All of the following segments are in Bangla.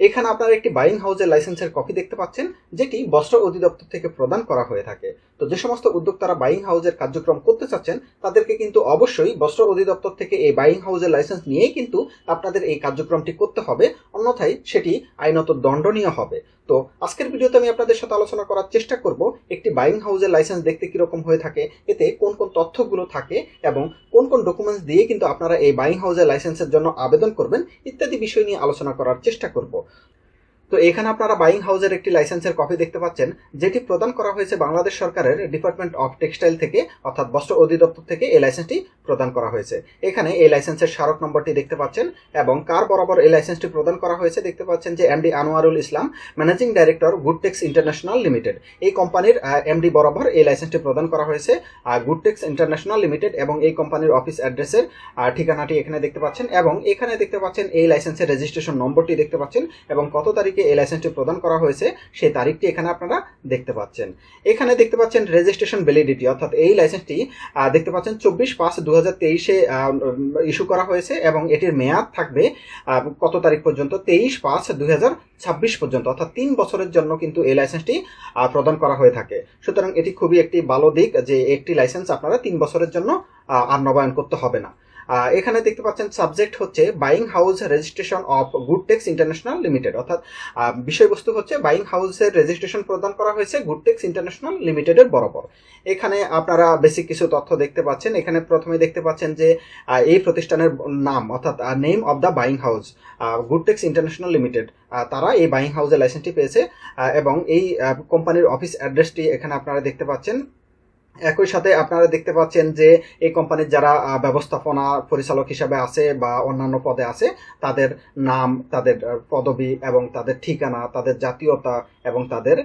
এখানে আপনারা একটি বাইং হাউসের লাইসেন্সের কপি দেখতে পাচ্ছেন, যেটি বস্ত্র অধিদপ্তর থেকে প্রদান করা হয়ে থাকে। তো যে সমস্ত উদ্যোক্তারা বাইং হাউসের কার্যক্রম করতে চাচ্ছেন তাদেরকে কিন্তু অবশ্যই বস্ত্র অধিদপ্তর থেকে এই বাইং হাউসের লাইসেন্স নিয়েই কিন্তু আপনাদের এই কার্যক্রমটি করতে হবে, অন্যথায় সেটি আইনত দণ্ডনীয় হবে। তো আজকের ভিডিওতে আমি আপনাদের সাথে আলোচনা করার চেষ্টা করব একটি বাইং হাউসের লাইসেন্স দেখতে কিরকম হয়ে থাকে, এতে কোন কোন তথ্যগুলো থাকে এবং কোন কোন ডকুমেন্টস দিয়ে কিন্তু আপনারা এই বাইং হাউসের লাইসেন্সের জন্য আবেদন করবেন ইত্যাদি বিষয় নিয়ে আলোচনা করার চেষ্টা করব। তো এখানে আপনারা বাইং হাউসের একটি লাইসেন্সের কপি দেখতে পাচ্ছেন, যেটি প্রদান করা হয়েছে বাংলাদেশ সরকারের ডিপার্টমেন্ট অফ টেক্সটাইল থেকে, অর্থাৎ বস্ত্র অধিদপ্তর থেকে এই লাইসেন্সটি প্রদান করা হয়েছে। এখানে এই লাইসেন্সের স্মারক নম্বরটি দেখতে পাচ্ছেন এবং কার বরাবর এই লাইসেন্সটি প্রদান করা হয়েছে দেখতে পাচ্ছেন যে MD Anwarul Islam, managing director গুডটেক্স International limited. এই কোম্পানির এমডি বরাবর এই লাইসেন্সটি প্রদান করা হয়েছে গুডটেক্স ইন্টারন্যাশনাল লিমিটেড, এবং এই কোম্পানির অফিস অ্যাড্রেসের ঠিকানাটি এখানে দেখতে পাচ্ছেন, এবং এখানে দেখতে পাচ্ছেন এই লাইসেন্সের রেজিস্ট্রেশন নম্বরটি দেখতে পাচ্ছেন এবং কত তারিখে এই লাইসেন্সটি প্রদান করা হয়েছে সেই তারিখটি এখানে আপনারা দেখতে পাচ্ছেন। এখানে দেখতে পাচ্ছেন রেজিস্ট্রেশন ভ্যালিডিটি, অর্থাৎ এই লাইসেন্সটি দেখতে পাচ্ছেন 24/5/2023-এ ইস্যু করা হয়েছে এবং এটির মেয়াদ থাকবে কত তারিখ পর্যন্ত, 23/5/2026 পর্যন্ত, অর্থাৎ 3 বছরের জন্য কিন্তু এই লাইসেন্সটি প্রদান করা হয়ে থাকে। সুতরাং এটি খুবই একটি ভালো দিক যে একটি লাইসেন্স আপনারা 3 বছরের জন্য আর নবায়ন করতে হবে না। এখানে দেখতে পাচ্ছেন সাবজেক্ট হচ্ছে buying house registration of Goodtex International Limited, অর্থাৎ বিষয়বস্তু হচ্ছে বাইং হাউসের রেজিস্ট্রেশন প্রদান করা হয়েছে গুডটেক্স ইন্টারন্যাশনাল লিমিটেডের বরাবর। এখানে আপনারা বেসিক কিছু তথ্য দেখতে পাচ্ছেন। এখানে প্রথমে দেখতে পাচ্ছেন যে এই প্রতিষ্ঠানের নাম, অর্থাৎ name of the buying house Goodtex International Limited, তারা এই বাইং হাউসের লাইসেন্সটি পেয়েছে এবং এই কোম্পানির অফিস অ্যাড্রেসটি এখানে আপনারা দেখতে পাচ্ছেন। একই সাথে আপনারা দেখতে পাচ্ছেন যে এই কোম্পানির যারা ব্যবস্থাপনা পরিচালক হিসাবে আছে বা অন্যান্য পদে আছে তাদের নাম, তাদের পদবি এবং তাদের ঠিকানা, তাদের জাতীয়তা এবং তাদের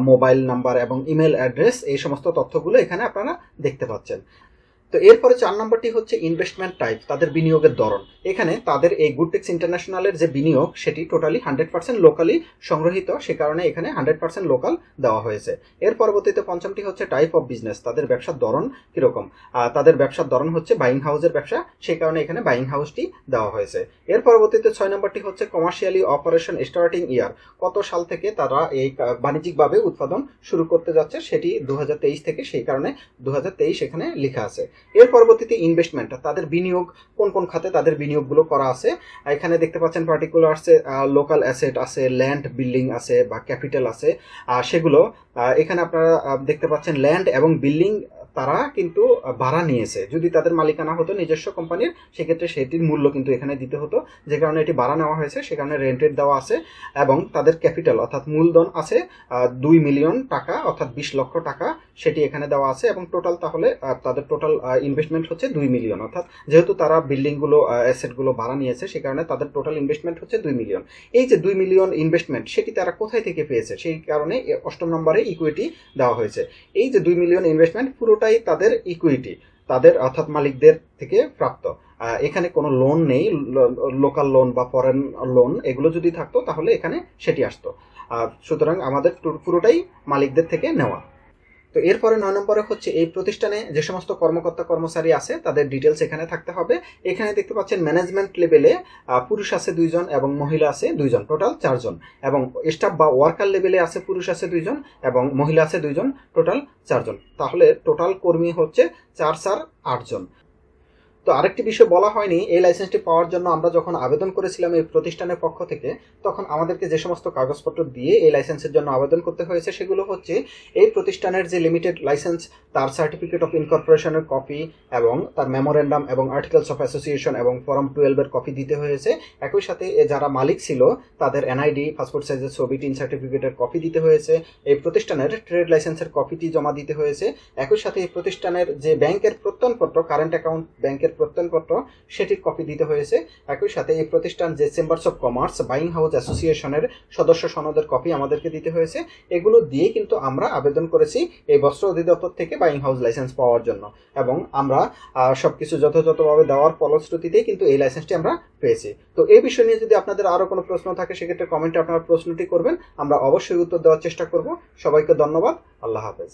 মোবাইল নাম্বার এবং ইমেল অ্যাড্রেস, এই সমস্ত তথ্যগুলো এখানে আপনারা দেখতে পাচ্ছেন। তো এরপরে 4 নম্বরটি হচ্ছে ইনভেস্টমেন্ট টাইপ, তাদের বিনিয়োগের ধরন। এখানে তাদের এই গুডটেক্স ইন্টারন্যাশনালের যে বিনিয়োগ সেটি টোটালি 100% লোকালি সংগ্রহিত, সে কারণে এখানে 100% লোকাল দেওয়া হয়েছে। এর পরবর্তীতে 5মটি হচ্ছে টাইপ অফ বিজনেস, তাদের ব্যবসার ধরন কিরকম। তাদের ব্যবসার ধরন হচ্ছে বাইং হাউসের ব্যবসা, সেই কারণে এখানে বাইং হাউসটি দেওয়া হয়েছে। এর পরবর্তীতে 6 নম্বরটি হচ্ছে কমার্শিয়ালি অপারেশন স্টার্টিং ইয়ার, কত সাল থেকে তারা এই বাণিজ্যিকভাবে উৎপাদন শুরু করতে যাচ্ছে, সেটি 2023 থেকে, সেই কারণে 2023 এখানে লেখা আছে। এর পরবর্তীতে ইনভেস্টমেন্ট, তাদের বিনিয়োগ কোন কোন খাতে তাদের বিনিয়োগগুলো করা আছে। এখানে দেখতে পাচ্ছেন পার্টিকুলার আছে লোকাল অ্যাসেট আছে, ল্যান্ড বিল্ডিং আছে বা ক্যাপিটাল আছে, সেগুলো এখানে আপনারা দেখতে পাচ্ছেন ল্যান্ড এবং বিল্ডিং তারা কিন্তু ভাড়া নিয়েছে। যদি তাদের মালিকানা হতো নিজস্ব কোম্পানির, সেক্ষেত্রে সেটির মূল্য কিন্তু এখানে দিতে হতো, যে কারণে এটি ভাড়া নেওয়া হয়েছে, সে কারণে রেন্টেড দেওয়া আছে। এবং তাদের ক্যাপিটাল অর্থাৎ মূলধন আছে 2 মিলিয়ন টাকা, অর্থাৎ 20 লক্ষ টাকা, সেটি এখানে দেওয়া আছে। এবং টোটাল তাহলে তাদের টোটাল ইনভেস্টমেন্ট হচ্ছে 2 মিলিয়ন, অর্থাৎ যেহেতু তারা বিল্ডিংগুলো অ্যাসেটগুলো ভাড়া নিয়েছে, সে কারণে তাদের টোটাল ইনভেস্টমেন্ট হচ্ছে 2 মিলিয়ন। এই যে 2 মিলিয়ন ইনভেস্টমেন্ট, সেটি তারা কোথায় থেকে পেয়েছে, সেই কারণে 8 নম্বরে ইকুইটি দেওয়া হয়েছে। এই যে 2 মিলিয়ন ইনভেস্টমেন্ট পুরোটাই তাদের ইকুইটি, তাদের অর্থাৎ মালিকদের থেকে প্রাপ্ত। এখানে কোনো লোন নেই, লোকাল লোন বা ফরেন লোন এগুলো যদি থাকতো তাহলে এখানে সেটি আসতো। সুতরাং আমাদের পুরোটাই মালিকদের থেকে নেওয়া। তো এরপরে 9 নম্বরে হচ্ছে এই প্রতিষ্ঠানে যে সমস্ত কর্মকর্তা কর্মচারী আছে তাদের ডিটেলস এখানে থাকতে হবে। এখানে দেখতে পাচ্ছেন ম্যানেজমেন্ট লেভেলে পুরুষ আছে 2 জন এবং মহিলা আছে 2 জন, টোটাল 4 জন। এবং স্টাফ বা ওয়ার্কার লেভেলে আছে পুরুষ আছে 2 জন এবং মহিলা আছে 2 জন, টোটাল 4 জন। তাহলে টোটাল কর্মী হচ্ছে 4/8 জন। তো আরেকটি বিষয় বলা হয়নি, এই লাইসেন্সটি পাওয়ার জন্য আমরা যখন আবেদন করেছিলাম এই প্রতিষ্ঠানের পক্ষ থেকে, তখন আমাদেরকে যে সমস্ত কাগজপত্র দিয়ে এই লাইসেন্সের জন্য আবেদন করতে হয়েছে সেগুলো হচ্ছে এই প্রতিষ্ঠানের যে লিমিটেড লাইসেন্স, তার সার্টিফিকেট অফ ইনকর্পোরেশনের কপি এবং তার মেমোরেন্ডাম এবং আর্টিকেলস অফ অ্যাসোসিয়েশন এবং ফর্ম 12-এর কপি দিতে হয়েছে। একই সাথে যারা মালিক ছিল তাদের এনআইডি, পাসপোর্ট সাইজের ছবি, টিন সার্টিফিকেটের কপি দিতে হয়েছে। এই প্রতিষ্ঠানের ট্রেড লাইসেন্সের কপিটি জমা দিতে হয়েছে। একই সাথে এই প্রতিষ্ঠানের যে ব্যাংকের প্রত্যয়নপত্র, কারেন্ট অ্যাকাউন্ট ব্যাংকের প্রত্যয়নপত্র, সেটির কপি দিতে হয়েছে। একই সাথে এই প্রতিষ্ঠান যে chambers of commerce buying house অ্যাসোসিয়েশনের সদস্য সনদের কপি আমাদেরকে দিতে হয়েছে। এগুলো দিয়ে কিন্তু আমরা আবেদন করেছি এই বস্ত্র অধিদপ্তর থেকে বাইং হাউস লাইসেন্স পাওয়ার জন্য, এবং আমরা সবকিছু যথাযথভাবে দেওয়ার ফলশ্রুতিতেই কিন্তু এই লাইসেন্সটি আমরা পেয়েছি। তো এই বিষয় নিয়ে যদি আপনাদের আরো কোনো প্রশ্ন থাকে সেক্ষেত্রে কমেন্টে আপনারা প্রশ্নটি করবেন, আমরা অবশ্যই উত্তর দেওয়ার চেষ্টা করব। সবাইকে ধন্যবাদ, আল্লাহ হাফেজ।